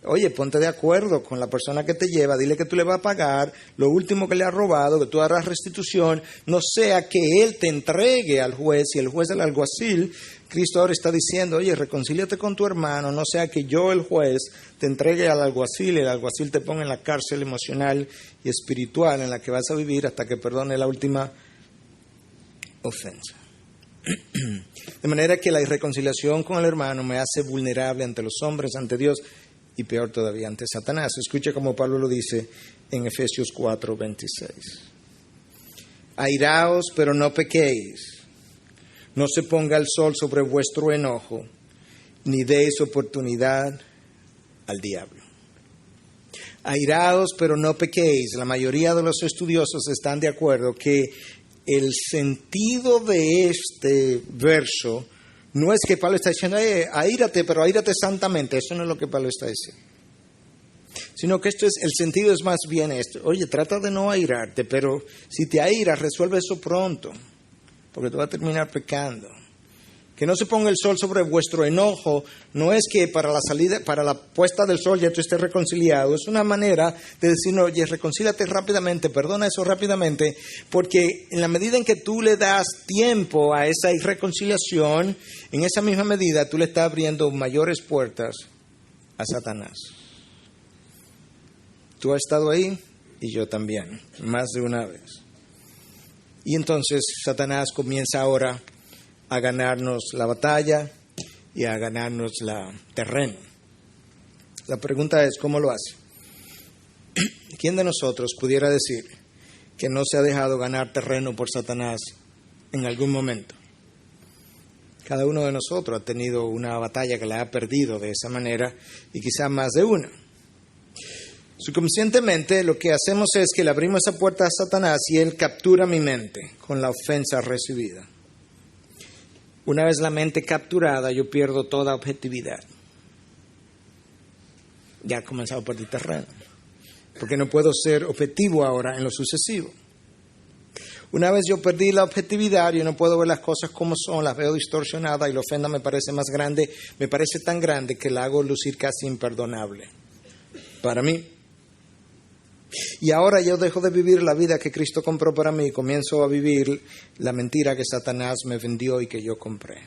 oye, ponte de acuerdo con la persona que te lleva, dile que tú le vas a pagar lo último que le has robado, que tú harás restitución, no sea que él te entregue al juez y el juez al alguacil. Cristo ahora está diciendo, oye, reconcíliate con tu hermano, no sea que yo, el juez, te entregue al alguacil y el alguacil te ponga en la cárcel emocional y espiritual en la que vas a vivir hasta que perdone la última ofensa. De manera que la irreconciliación con el hermano me hace vulnerable ante los hombres, ante Dios, y peor todavía ante Satanás. Escucha como Pablo lo dice en Efesios 4:26. Airaos, pero no pequéis. No se ponga el sol sobre vuestro enojo, ni deis oportunidad al diablo. Airaos, pero no pequéis. La mayoría de los estudiosos están de acuerdo que el sentido de este verso no es que Pablo está diciendo, aírate, pero aírate santamente. Eso no es lo que Pablo está diciendo. Sino que el sentido es más bien esto. Oye, trata de no airarte, pero si te airas, resuelve eso pronto, porque tú vas a terminar pecando. Que no se ponga el sol sobre vuestro enojo, no es que para la puesta del sol ya tú estés reconciliado. Es una manera de decir, oye, reconcíliate rápidamente, perdona eso rápidamente, porque en la medida en que tú le das tiempo a esa irreconciliación, en esa misma medida tú le estás abriendo mayores puertas a Satanás. Tú has estado ahí y yo también, más de una vez. Y entonces Satanás comienza ahora a ganarnos la batalla y a ganarnos el terreno. La pregunta es, ¿cómo lo hace? ¿Quién de nosotros pudiera decir que no se ha dejado ganar terreno por Satanás en algún momento? Cada uno de nosotros ha tenido una batalla que la ha perdido de esa manera y quizá más de una. Subconscientemente lo que hacemos es que le abrimos esa puerta a Satanás y él captura mi mente con la ofensa recibida. Una vez la mente capturada, yo pierdo toda objetividad. Ya he comenzado a perder terreno, porque no puedo ser objetivo ahora en lo sucesivo. Una vez yo perdí la objetividad, yo no puedo ver las cosas como son, las veo distorsionadas y la ofensa me parece más grande, me parece tan grande que la hago lucir casi imperdonable para mí. Y ahora yo dejo de vivir la vida que Cristo compró para mí y comienzo a vivir la mentira que Satanás me vendió y que yo compré.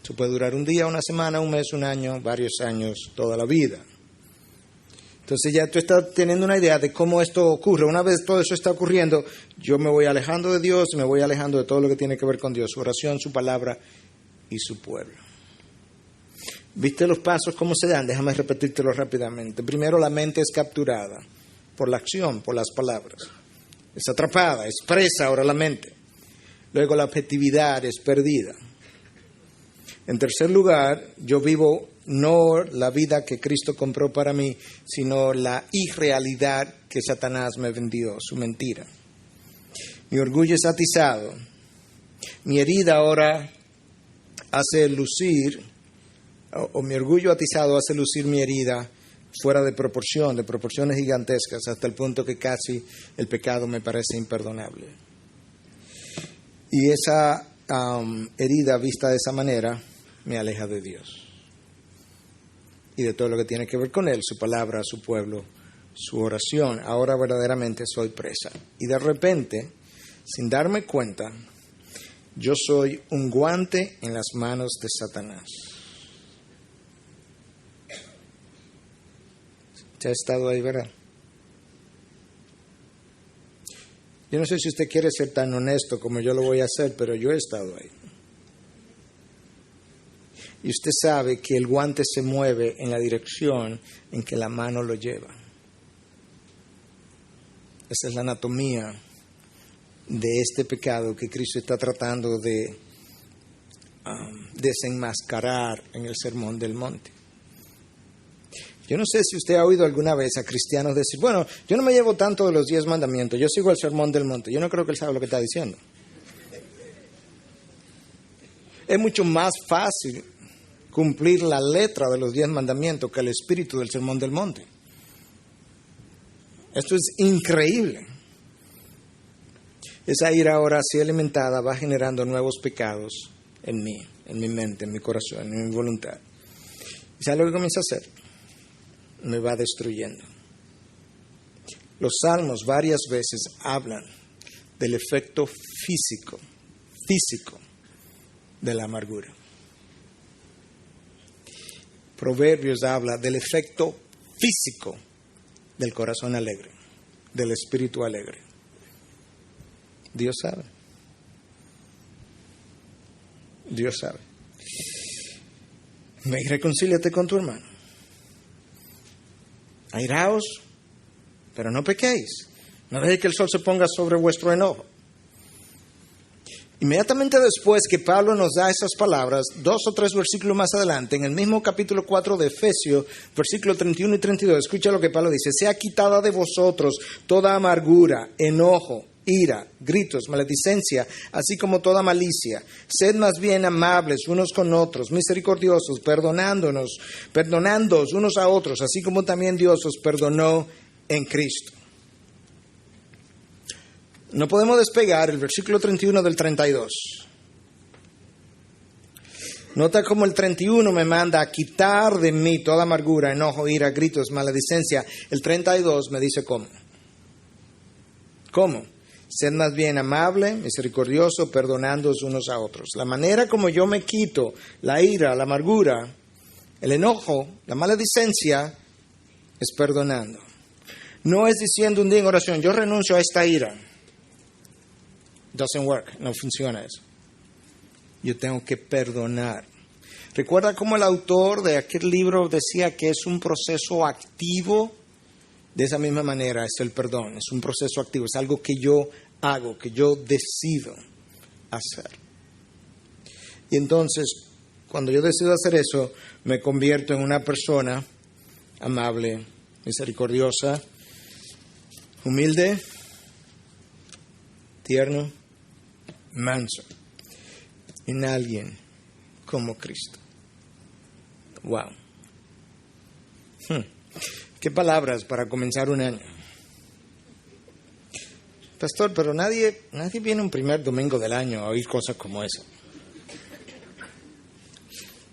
Eso puede durar un día, una semana, un mes, un año, varios años, toda la vida. Entonces ya tú estás teniendo una idea de cómo esto ocurre. Una vez todo eso está ocurriendo, yo me voy alejando de Dios, me voy alejando de todo lo que tiene que ver con Dios, su oración, su palabra y su pueblo. ¿Viste los pasos cómo se dan? Déjame repetírtelo rápidamente. Primero, la mente es capturada por la acción, por las palabras. Es atrapada, es presa ahora la mente. Luego la objetividad es perdida. En tercer lugar, yo vivo no la vida que Cristo compró para mí, sino la irrealidad que Satanás me vendió, su mentira. Mi orgullo es atizado. Mi herida ahora hace lucir, o mi orgullo atizado hace lucir mi herida fuera de proporción, de proporciones gigantescas, hasta el punto que casi el pecado me parece imperdonable. Y esa herida vista de esa manera me aleja de Dios y de todo lo que tiene que ver con Él, su palabra, su pueblo, su oración. Ahora verdaderamente soy presa. Y de repente, sin darme cuenta, yo soy un guante en las manos de Satanás. ¿Ya ha estado ahí, verdad? Yo no sé si usted quiere ser tan honesto como yo lo voy a hacer, pero yo he estado ahí. Y usted sabe que el guante se mueve en la dirección en que la mano lo lleva. Esa es la anatomía de este pecado que Cristo está tratando de desenmascarar en el Sermón del Monte. Yo no sé si usted ha oído alguna vez a cristianos decir, bueno, yo no me llevo tanto de los 10 mandamientos, yo sigo el Sermón del Monte. Yo no creo que él sabe lo que está diciendo. Es mucho más fácil cumplir la letra de los 10 mandamientos que el espíritu del Sermón del Monte. Esto es increíble. Esa ira ahora así alimentada va generando nuevos pecados en mí, en mi mente, en mi corazón, en mi voluntad. ¿Y sabe lo que comienza a hacer? Me va destruyendo. Los salmos varias veces hablan del efecto físico de la amargura. Proverbios habla del efecto físico del corazón alegre, del espíritu alegre. Dios sabe. Dios sabe. Ve y reconcíliate con tu hermano. Airaos, pero no pequéis. No dejéis que el sol se ponga sobre vuestro enojo. Inmediatamente después que Pablo nos da esas palabras, 2 o 3 versículos más adelante, en el mismo capítulo 4 de Efesios, versículos 31 y 32, escucha lo que Pablo dice: sea quitada de vosotros toda amargura, enojo, ira, gritos, maledicencia, así como toda malicia. Sed más bien amables unos con otros, misericordiosos, perdonándoos unos a otros, así como también Dios os perdonó en Cristo. No podemos despegar el versículo 31 del 32. Nota cómo el 31 me manda a quitar de mí toda amargura, enojo, ira, gritos, maledicencia. El 32 me dice cómo. ¿Cómo? Sed más bien amable, misericordioso, perdonándoos unos a otros. La manera como yo me quito la ira, la amargura, el enojo, la maledicencia, es perdonando. No es diciendo un día en oración, yo renuncio a esta ira. Doesn't work, no funciona eso. Yo tengo que perdonar. ¿Recuerda cómo el autor de aquel libro decía que es un proceso activo? De esa misma manera es el perdón, es un proceso activo, es algo que yo hago, que yo decido hacer. Y entonces, cuando yo decido hacer eso, me convierto en una persona amable, misericordiosa, humilde, tierno, manso, en alguien como Cristo. Wow. Qué palabras para comenzar un año. Pastor, pero nadie viene un primer domingo del año a oír cosas como esa.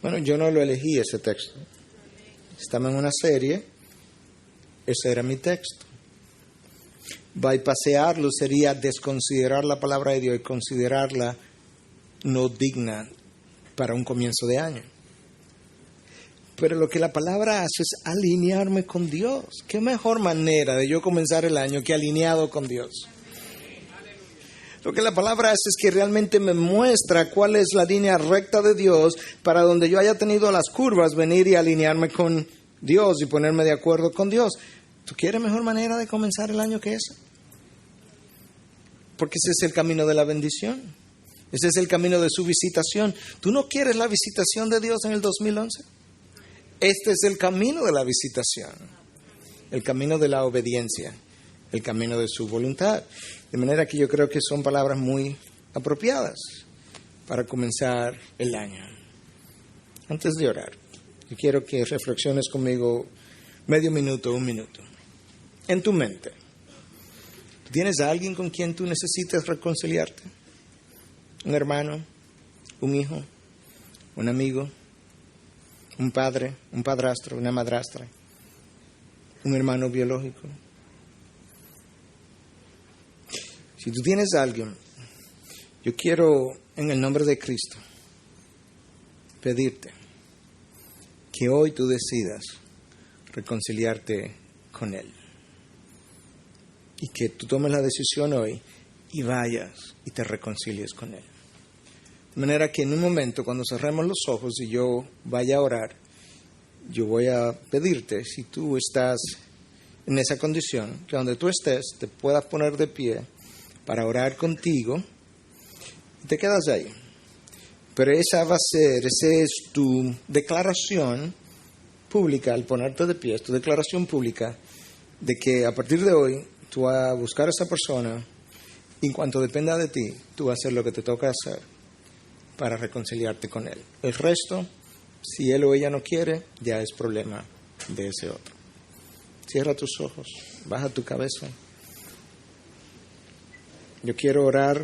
Bueno, yo no lo elegí ese texto. Estaba en una serie, ese era mi texto. Bypasearlo sería desconsiderar la palabra de Dios y considerarla no digna para un comienzo de año. Pero lo que la palabra hace es alinearme con Dios. ¿Qué mejor manera de yo comenzar el año que alineado con Dios? Lo que la palabra hace es que realmente me muestra cuál es la línea recta de Dios para donde yo haya tenido las curvas, venir y alinearme con Dios y ponerme de acuerdo con Dios. ¿Tú quieres mejor manera de comenzar el año que esa? Porque ese es el camino de la bendición. Ese es el camino de su visitación. ¿Tú no quieres la visitación de Dios en el 2011? Este es el camino de la visitación. El camino de la obediencia. El camino de su voluntad. De manera que yo creo que son palabras muy apropiadas para comenzar el año. Antes de orar, yo quiero que reflexiones conmigo medio minuto, un minuto. En tu mente, ¿tienes a alguien con quien tú necesites reconciliarte? ¿Un hermano? ¿Un hijo? ¿Un amigo? ¿Un padre? ¿Un padrastro? ¿Una madrastra? ¿Un hermano biológico? Si tú tienes a alguien, yo quiero, en el nombre de Cristo, pedirte que hoy tú decidas reconciliarte con Él. Y que tú tomes la decisión hoy y vayas y te reconcilies con Él. De manera que en un momento, cuando cerremos los ojos y yo vaya a orar, yo voy a pedirte, si tú estás en esa condición, que donde tú estés te puedas poner de pie para orar contigo y te quedas ahí. Pero esa es tu declaración pública, al ponerte de pie, es tu declaración pública de que a partir de hoy tú vas a buscar a esa persona y en cuanto dependa de ti, tú vas a hacer lo que te toca hacer para reconciliarte con él. El resto, si él o ella no quiere, ya es problema de ese otro. Cierra tus ojos, baja tu cabeza. Yo quiero orar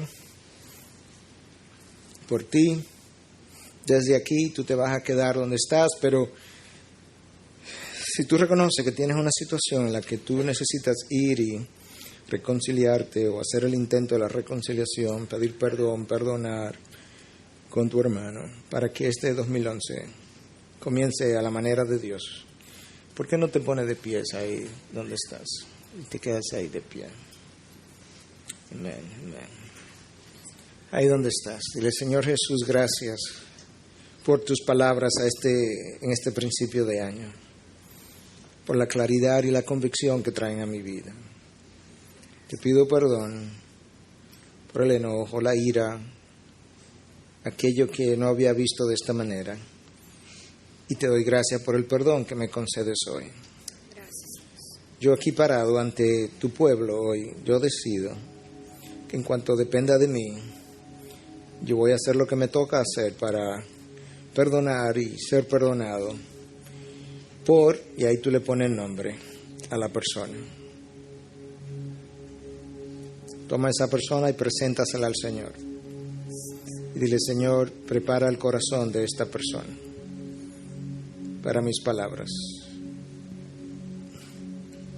por ti. Desde aquí tú te vas a quedar donde estás, pero si tú reconoces que tienes una situación en la que tú necesitas ir y reconciliarte o hacer el intento de la reconciliación, pedir perdón, perdonar con tu hermano, para que este 2011 comience a la manera de Dios, ¿por qué no te pones de pies ahí donde estás y te quedas ahí de pie? Amén, amén. Ahí donde estás. Dile, Señor Jesús, gracias por tus palabras en este principio de año, por la claridad y la convicción que traen a mi vida. Te pido perdón por el enojo, la ira, aquello que no había visto de esta manera. Y te doy gracias por el perdón que me concedes hoy. Gracias. Yo aquí parado ante tu pueblo hoy, yo decido que en cuanto dependa de mí, yo voy a hacer lo que me toca hacer para perdonar y ser perdonado y ahí tú le pones nombre a la persona. Toma a esa persona y preséntasela al Señor. Y dile, Señor, prepara el corazón de esta persona para mis palabras.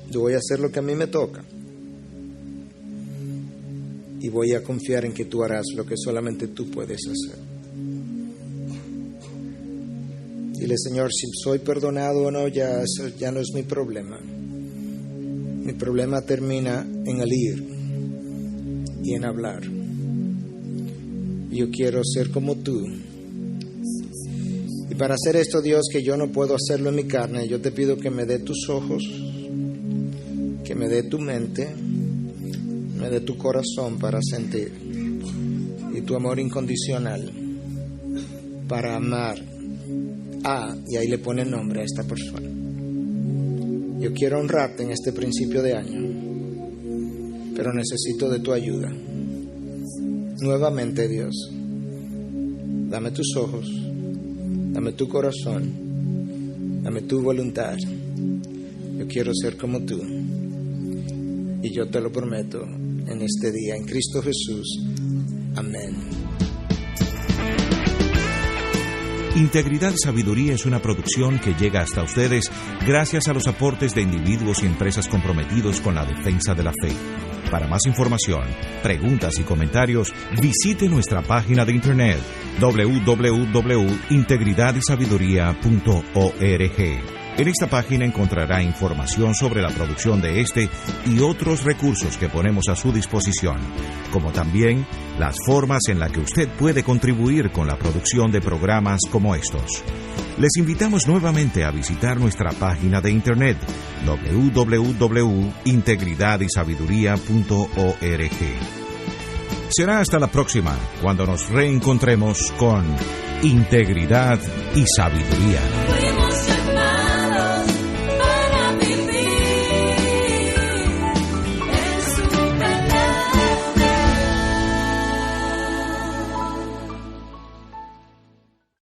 Yo voy a hacer lo que a mí me toca. Y voy a confiar en que tú harás lo que solamente tú puedes hacer. Dile, Señor, si soy perdonado o no, ya no es mi problema. Mi problema termina en el ir y en hablar. Yo quiero ser como tú. Y para hacer esto, Dios, que yo no puedo hacerlo en mi carne, yo te pido que me dé tus ojos, que me dé tu mente, me dé tu corazón para sentir, y tu amor incondicional para amar y ahí le pone nombre a esta persona. Yo quiero honrarte en este principio de año, pero necesito de tu ayuda. Nuevamente, Dios, dame tus ojos, dame tu corazón, dame tu voluntad. Yo quiero ser como tú, y yo te lo prometo en este día, en Cristo Jesús. Amén. Integridad y Sabiduría es una producción que llega hasta ustedes gracias a los aportes de individuos y empresas comprometidos con la defensa de la fe. Para más información, preguntas y comentarios, visite nuestra página de internet www.integridadysabiduría.org. En esta página encontrará información sobre la producción de este y otros recursos que ponemos a su disposición, como también las formas en las que usted puede contribuir con la producción de programas como estos. Les invitamos nuevamente a visitar nuestra página de internet www.integridadysabiduría.org. Será hasta la próxima, cuando nos reencontremos con Integridad y Sabiduría.